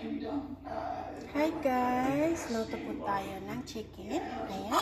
Hi guys! Luto po tayo ng chicken. Ayan.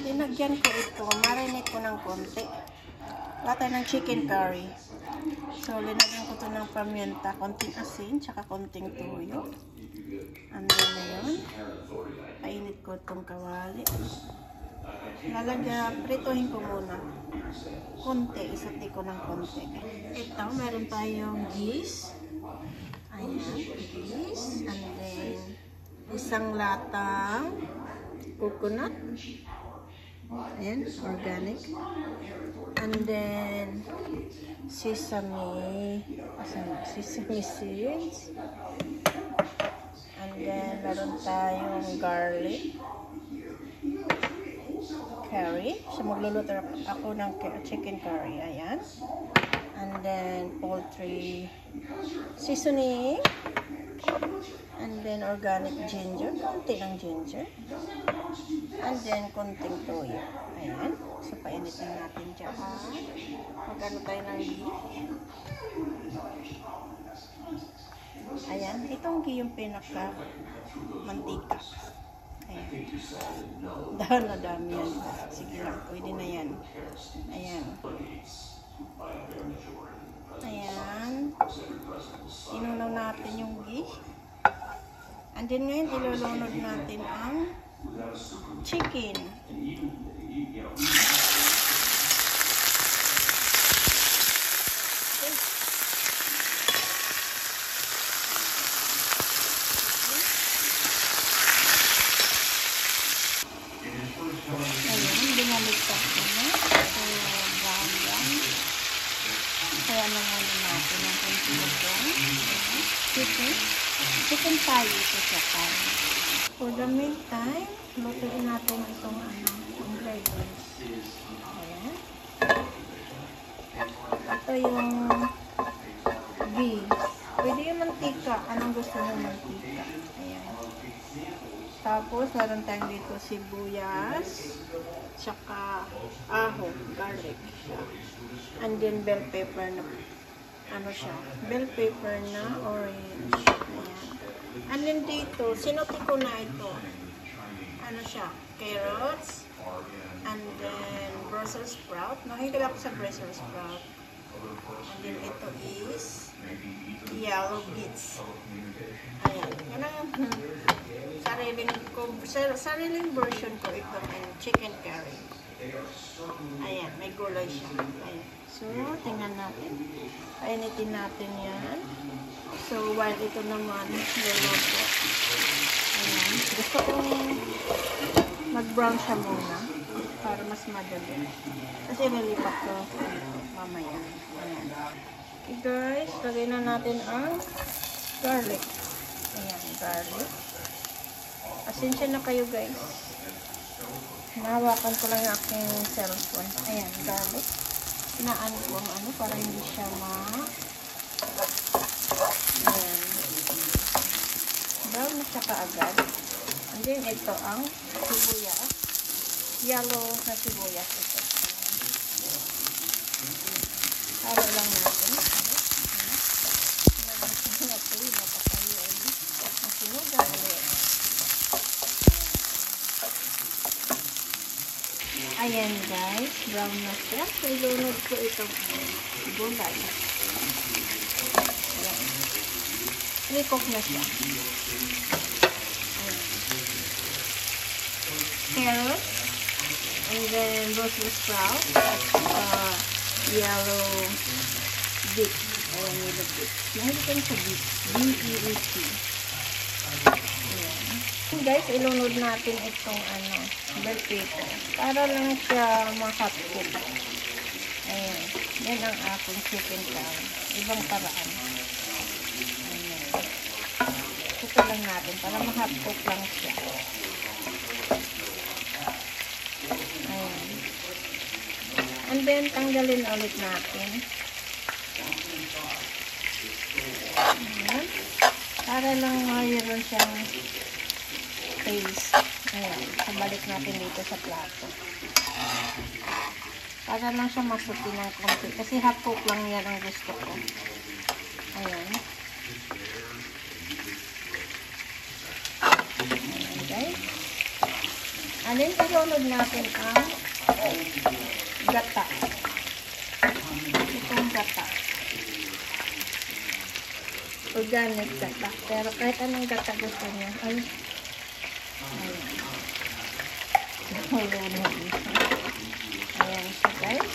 Linagyan ko ito. Marinate ko ng konti. Lata ng chicken curry. So, linagyan ko ito ng paminta. Konting asin, tsaka konting toyo. Ano na yun? Painit ko itong kawali. Prituhin ko muna. Konti. Isuti ko ng konti. Ito, meron tayong cheese. Ayan, cheese. And then, isang latang coconut. Ayan, organic. And then, sesame seeds. And then, meron tayong garlic. Curry. So, magluluto ako ng chicken curry. Ayan. And then, poultry seasoning. And then, organic ginger. Konti ng ginger. And then, konting toyo. Ayan. So, painitin natin dyan. Magano tayo ng ghee. Ayan. Itong ghee yung pinaka mantika. Ayan. Dahil na dami yan. Sige lang. Pwede na yan. Ayan. Ayan. Inunaw natin yung ghee. And then ngayon, ilulunod natin ang chicken. Ayan, binaligtas ko na. So, brown yan. Kaya naman natin ang konti-konti. Chicken pie ito siya pie. For the meantime, lutuin natin itong ingredients. Ayan. Ito yung ghee. Pwede yung mantika. Anong gusto nyo mantika? Ayan. Tapos, meron tayong dito sibuyas, tsaka aho, garlic siya. And then bell pepper na, bell pepper na orange. Ayan. And then dito, sinuti ko na ito. Carrots. And then Brussels sprout. Nakikinig ako sa Brussels sprout. And then ito is yellow beets. Ayan. Yan ang sariling version ko itong chicken curry. Ayan, may gulay siya. Ayan. So, tingnan natin. Painitin natin yan. So, while ito naman luluto. Ayan. Gusto kong mag-brown siya muna para mas madali. Kasi nilipat ko mamaya. Ayan. Okay guys, lagay na natin ang garlic. Ayan, garlic. Pasensya na kayo guys. Nahawakan ko lang yung aking cellphone. Ayan, garlic. Pinaan ko ang para hindi siya ayan. Brown na siya kaagad. And then ito ang sibuyas. Yellow na sibuyas ito. Halo lang natin. Masinugan ulit. Ayan guys, brown na siya. So, ilunod ko itong gulay. Ayan. Pre-cook na siya. Ayan. Carrots. And then Brussels sprout. At yellow beet. Ayan, yellow beet. Mahilig sa beet. B-E-E-T. Ayan. Guys, ilunod natin itong bell pepper. Para lang siya ma-hot cook. Ayan. Yan ang aking chicken curry. Ibang paraan. Ayan. Ito lang natin para ma-hot cook lang siya. Ayan. And then, tanggalin ulit natin. Ayan. Para lang mayroon siyang taste. Ayan. Sabalik natin dito sa plato. Para lang siya masuti ng konti. Kasi hot cook lang yan ang gusto ko. Ayan. And then, isunod natin ang gata. Itong gata. Organic gata. Pero kahit anong gata gusto niyo. Ay. Ayan. Ayan siya, guys.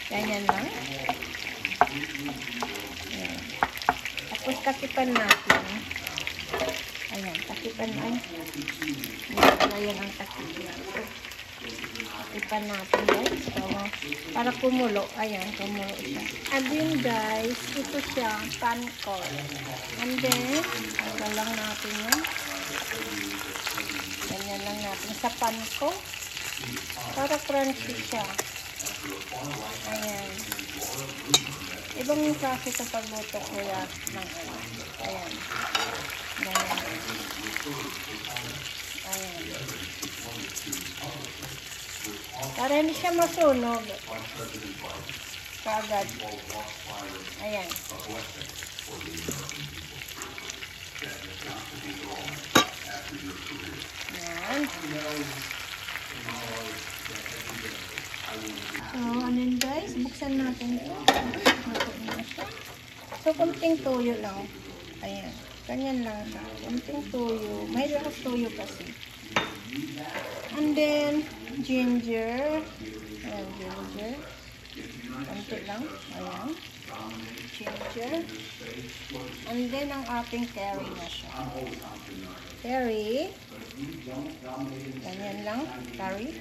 Ganyan lang. Ayan. Tapos takipan natin. Ayan, takipan ay. Ayan ang takipan. Takipan natin, guys. So, para kumulo. Ayan, kumulo siya. And then, guys, ito siya, pancol. And then, tanggal lang natin yan. Ganyan lang natin sa panko. Para crunchy siya. Ayan. Ibang klase sa pagluto ko yan. Ayan. Ganyan. Ayan. Para hindi siya masunog. Kagad. Ayan. Ayan. So, ano yun, guys? Buksan natin ito. So, kunting tuyo lang. Ayan. Ganyan lang siya. Kunting tuyo. May lakas tuyo kasi. And then, ginger. Ayan, ginger. Kunti lang. Ayan. Ginger. And then, ang ating curry na siya. Curry. Ganyan lang. Curry.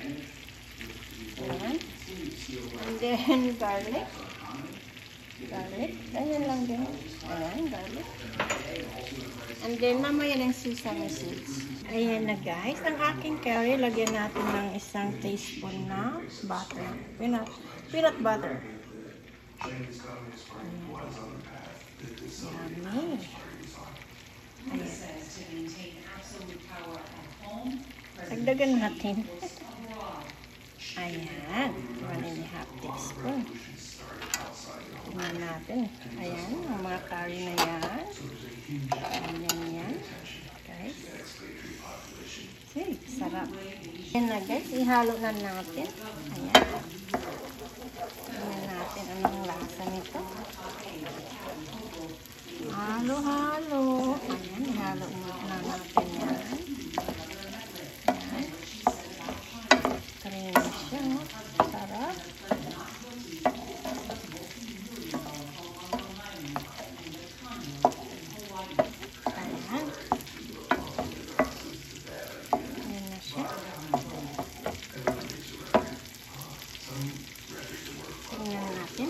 Ayan. And then, garlic. Garlic. Ganyan lang din. Ayan, garlic. And then, mamaya ng sesame seeds. Ayan na, guys. Ang aking curry, lagyan natin ng isang teaspoon na butter. Peanut butter. Ayan. Yummy. Ayan. Dagdagan natin. Ayan. 1.5 teaspoon. Tingnan natin. Ayan. Ang mga curry na yan. Ayan yan. Guys. See, sarap. Ayan na, guys. Ihalo na natin. Ayan. Tingnan natin anong lasa nito. Halo-halo. Ayan. Ihalo na natin yan. Sarap. Ayan. Ayan na siya. Tingnan natin.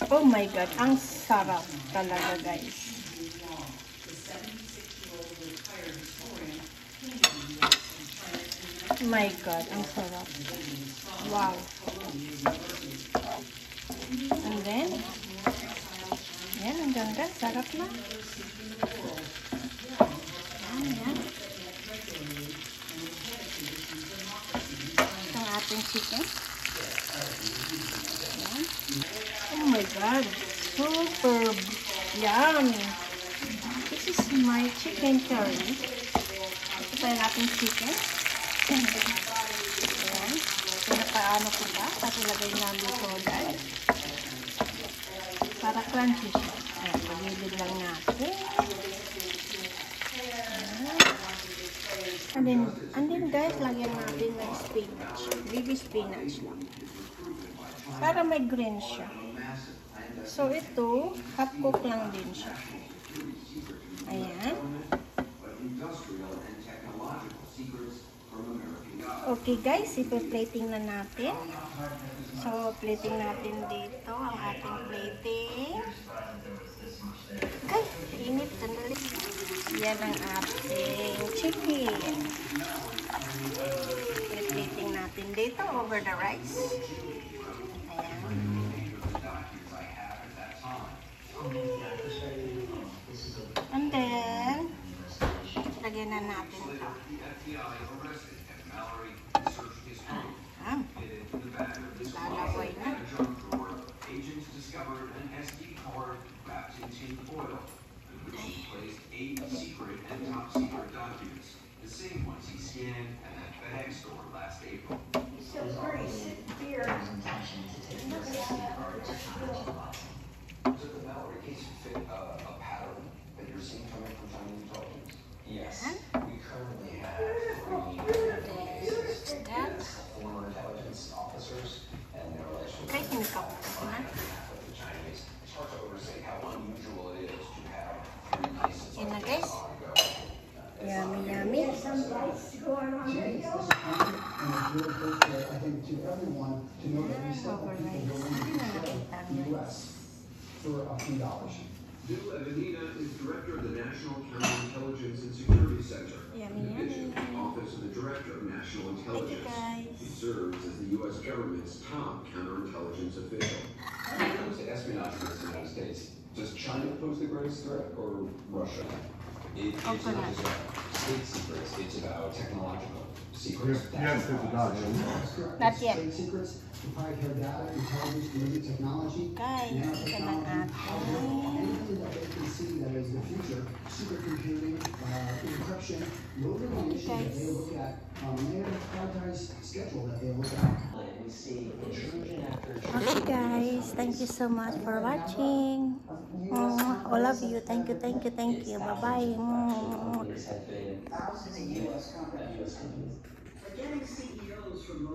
Oh my God, ang sarap talaga, guys. My God, ang sarap. Wow. And then, yan, ang ganda. Sarap na. Yan. Ang ating chicken. Yan. Oh my God. Superb. Yummy. This is my chicken curry. Ito pa yung ating chicken. Ayan. Pinapaano ko ba? Tapos ilagay namin dito, guys. Para crunchy siya. Ayan. Pagilid lang natin. Ayan. And then, guys, lagyan natin ng spinach. Baby spinach lang. Para may green siya. So, ito, half cook lang din siya. Ayan. Okay, guys, ipa-plating na natin. So, plating natin dito ang ating plating. Okay, init. Sandali. Yan ang ating chicken. I-plating natin dito over the rice. Ayan. And then, lagyan na natin ito. Lalaway na. placed 8 secret and top secret documents, the same ones he scanned at that FedEx store last April. So hurry, sit here. Does the Mallory case fit a pattern that you're seeing coming from Chinese intelligence? Yes. We currently have 3 cases of former intelligence officers and their relations Kay, sinikap ko on na. behalf of the Chinese. It's hard to overstate how unusual it is to have 3 cases Yan na, like guys. this ongoing. Yummy, yummy. Some lights going on there. It's disappointing, and it's really frustrating, I think, to everyone to know that we still have people willing to sell the U.S. for a few dollars. Bill Evanina is director of the National Counterintelligence and Security Center, Yummy, Division, yummy. Office of the Director of National Thank you, Intelligence. guys. He serves as the U.S. government's top counterintelligence official. When it comes to espionage against the United States, does China pose the greatest threat or Russia? It's not just about state secrets, it's about technological secrets. Yes, it does. That's correct. Not yet. Trade secrets, proprietary data, intelligence, delivery technology, Guys, ito ng nanotechnology, ating anything that they can see that is the future, supercomputing, encryption, those are the issues that they look at, and they have a prioritized schedule that they look at. We see intrusion after Okay guys, thank you so much for watching. All of you, thank you. Bye-bye. companies have been Thousands of U.S. companies. We're getting CEOs from